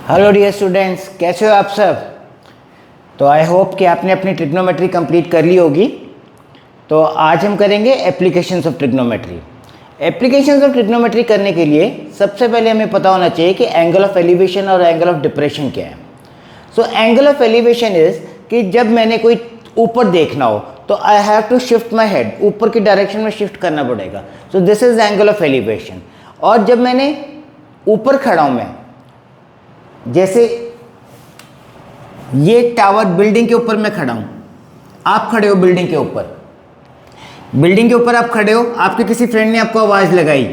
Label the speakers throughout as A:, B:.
A: Hello dear students, कैसे हो आप सब। तो आई होप कि आपने अपनी ट्रिग्नोमेट्री कंप्लीट कर ली होगी। तो आज हम करेंगे applications of trigonometry. Applications of trigonometry करने के लिए सबसे पहले हमें पता होना चाहिए कि एंगल ऑफ एलिवेशन और एंगल ऑफ डिप्रेशन क्या है। So angle of elevation is कि जब मैंने कोई ऊपर देखना हो तो I have to shift my head, ऊपर की डायरेक्शन में शिफ्ट करना पड़ेगा। So this is angle of elevation. और जब मैंने ऊपर खड़ा हूँ, मैं जैसे ये टावर बिल्डिंग के ऊपर मैं खड़ा हूं, आप खड़े हो बिल्डिंग के ऊपर, बिल्डिंग के ऊपर आप खड़े हो, आपके किसी फ्रेंड ने आपको आवाज लगाई,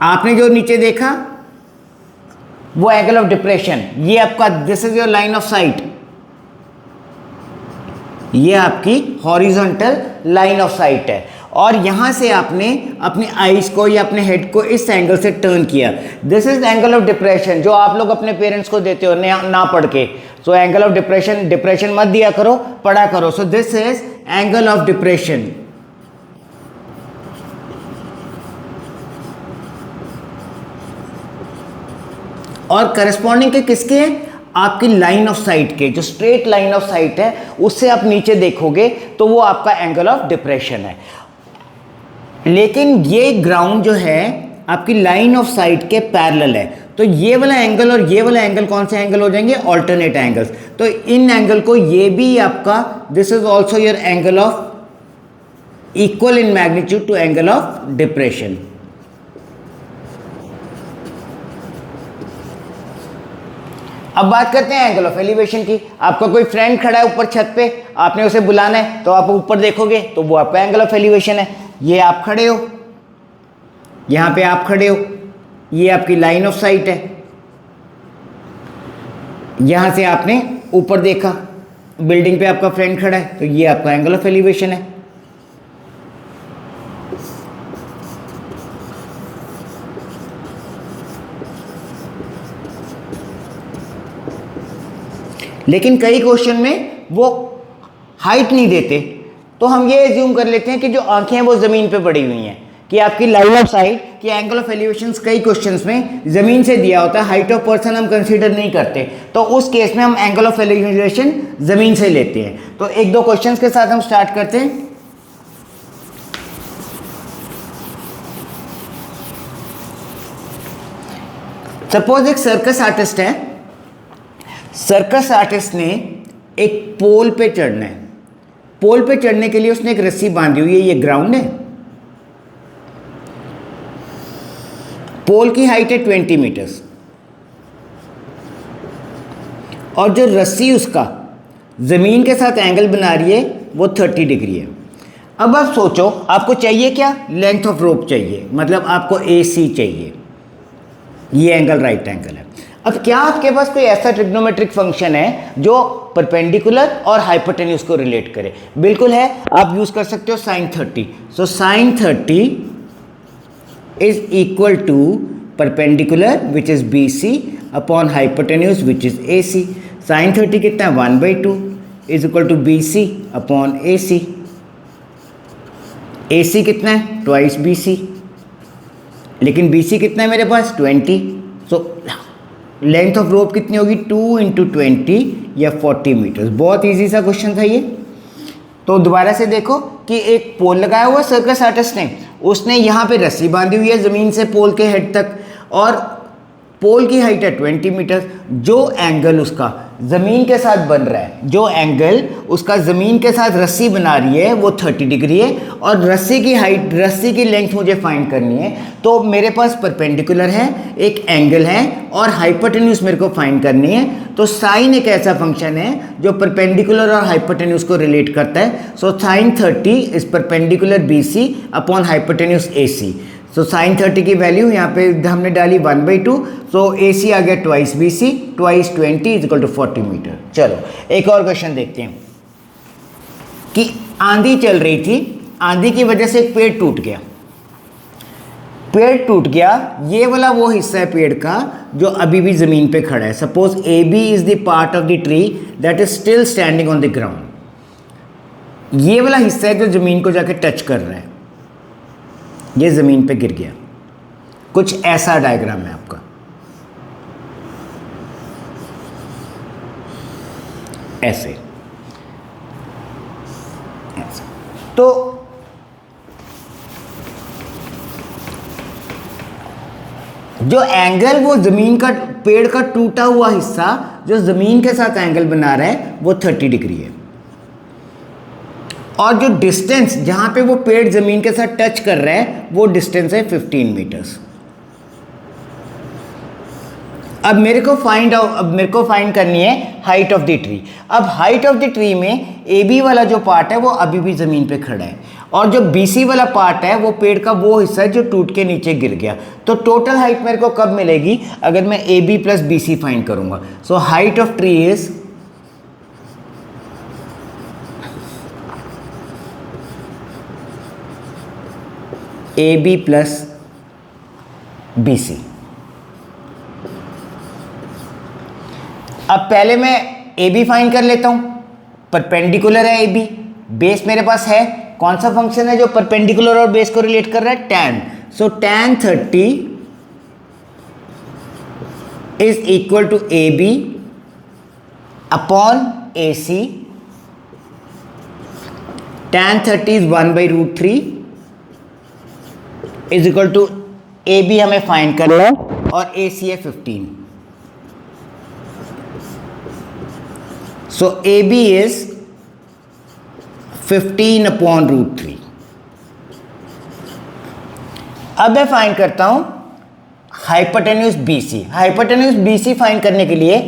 A: आपने जो नीचे देखा वो एंगल ऑफ डिप्रेशन। ये आपका this is your line of site, ये आपकी हॉरिजॉन्टल लाइन ऑफ साइट है। और यहां से आपने अपनी आईज को या अपने हेड को इस एंगल से टर्न किया, this is angle of depression, जो आप लोग अपने पेरेंट्स को देते हो ना पढ़ के। सो एंगल ऑफ डिप्रेशन, डिप्रेशन मत दिया करो, पढ़ा करो। सो this is angle of depression. और करस्पॉन्डिंग के किसके हैं? आपकी लाइन ऑफ साइट के, जो स्ट्रेट लाइन ऑफ साइट है उससे आप नीचे देखोगे तो वो आपका एंगल ऑफ डिप्रेशन है। लेकिन ये ग्राउंड जो है आपकी लाइन ऑफ साइट के पैरेलल है, तो ये वाला एंगल और ये वाला एंगल कौन से एंगल हो जाएंगे? Alternate angles. तो इन एंगल को, ये भी आपका, this is also your angle of equal in magnitude to angle of depression. अब बात करते हैं एंगल ऑफ एलिवेशन की। आपका कोई फ्रेंड खड़ा है ऊपर छत पे, आपने उसे बुलाना है, तो आप ऊपर देखोगे तो वो आपका एंगल ऑफ एलिवेशन है। ये आप खड़े हो, यहां पे आप खड़े हो, ये आपकी लाइन ऑफ साइट है, यहां से आपने ऊपर देखा, बिल्डिंग पे आपका फ्रेंड खड़ा है, तो ये आपका एंगल ऑफ एलिवेशन है। लेकिन कई क्वेश्चन में वो हाइट नहीं देते, तो हम ये एज्यूम कर लेते हैं कि जो आंखें हैं वो ज़मीन पे पड़ी हुई हैं, कि आपकी लाइन ऑफ साइट कि एंगल ऑफ एलिवेशन कई क्वेश्चंस में ज़मीन से दिया होता है, हाइट ऑफ पर्सन हम कंसीडर नहीं करते, तो उस केस में हम एंगल ऑफ एलिवेशन ज़मीन से लेते हैं। तो एक दो क्वेश्चंस के साथ हम स्टार्ट करते हैं। सपोज एक सर्कस आर्टिस्ट है, सर्कस आर्टिस्ट ने एक पोल पे चढ़ना है, पोल पे चढ़ने के लिए उसने एक रस्सी बांधी हुई है, ये ग्राउंड है, पोल की हाइट है 20 मीटर्स, और जो रस्सी उसका ज़मीन के साथ एंगल बना रही है वो 30 डिग्री है। अब आप सोचो, आपको चाहिए क्या? लेंथ ऑफ रोप चाहिए, मतलब आपको AC चाहिए, ये एंगल राइट एंगल है। अब क्या आपके पास कोई ऐसा ट्रिग्नोमेट्रिक फंक्शन है जो परपेंडिकुलर और हाइपोटेन्यूज को रिलेट करे? बिल्कुल है, आप यूज कर सकते हो sin 30। So sin 30 is equal to perpendicular which is BC upon hypotenuse which is AC। sin 30 कितना है? 1/2 is equal to BC upon AC। AC कितना है? ट्वाइस BC, लेकिन BC कितना है मेरे पास? 20। सो लेंथ ऑफ रोप कितनी होगी? 2 × 20 या 40 मीटर्स। बहुत इजी सा क्वेश्चन था ये। तो दोबारा से देखो कि एक पोल लगाया हुआ सर्कस आर्टिस्ट ने, उसने यहाँ पे रस्सी बांधी हुई है ज़मीन से पोल के हेड तक, और पोल की हाइट है 20 मीटर। जो एंगल उसका ज़मीन के साथ बन रहा है, जो एंगल उसका ज़मीन के साथ रस्सी बना रही है वो 30 डिग्री है, और रस्सी की हाइट, रस्सी की लेंथ मुझे फाइंड करनी है। तो मेरे पास परपेंडिकुलर है, एक एंगल है, और हाइपोटेन्यूज मेरे को फाइंड करनी है। तो साइन एक ऐसा फंक्शन है जो परपेंडिकुलर और हाइपोटेन्यूज को रिलेट करता है। सो sin 30 is perpendicular BC upon hypotenuse AC। So sin 30 की वैल्यू यहाँ पे हमने डाली 1/2, सो AC आ गया twice BC, twice 20 is equal to 40 meter. चलो एक और क्वेश्चन देखते हैं कि आंधी चल रही थी, आंधी की वजह से एक पेड़ टूट गया, पेड़ टूट गया, ये वाला वो हिस्सा है पेड़ का जो अभी भी ज़मीन पे खड़ा है। Suppose AB is the part of the tree that is still standing on the ground. ये वाला हिस्सा है जो ज़मीन को जाके टच कर रहा है, ये ज़मीन पे गिर गया। कुछ ऐसा डायग्राम है आपका। ऐसे। तो जो एंगल वो जमीन का, पेड़ का टूटा हुआ हिस्सा जो जमीन के साथ एंगल बना रहा है वो 30 डिग्री है, और जो डिस्टेंस जहां पे वो पेड़ जमीन के साथ टच कर रहा है वो डिस्टेंस है 15 मीटर्स। अब मेरे को फाइंड करनी है हाइट ऑफ द ट्री। अब हाइट ऑफ द ट्री में ए बी वाला जो पार्ट है वो अभी भी ज़मीन पे खड़ा है, और जो बी सी वाला पार्ट है वो पेड़ का वो हिस्सा है जो टूट के नीचे गिर गया। तो टोटल हाइट मेरे को कब मिलेगी, अगर मैं A B plus B C find करूंगा। So height of tree is A B plus B C. अब पहले मैं ए बी फाइंड कर लेता हूं, परपेंडिकुलर है ए बी, बेस मेरे पास है, कौन सा फंक्शन है जो परपेंडिकुलर और बेस को रिलेट कर रहा है, tan। So tan 30 is equal to A B upon A C. tan 30 is 1/√3 is equal to A B हमें फाइंड करना है और ए सी है 15। So A B is 15/√3। अब मैं फाइंड करता हूं hypotenuse B C. Hypotenuse B C find करने के लिए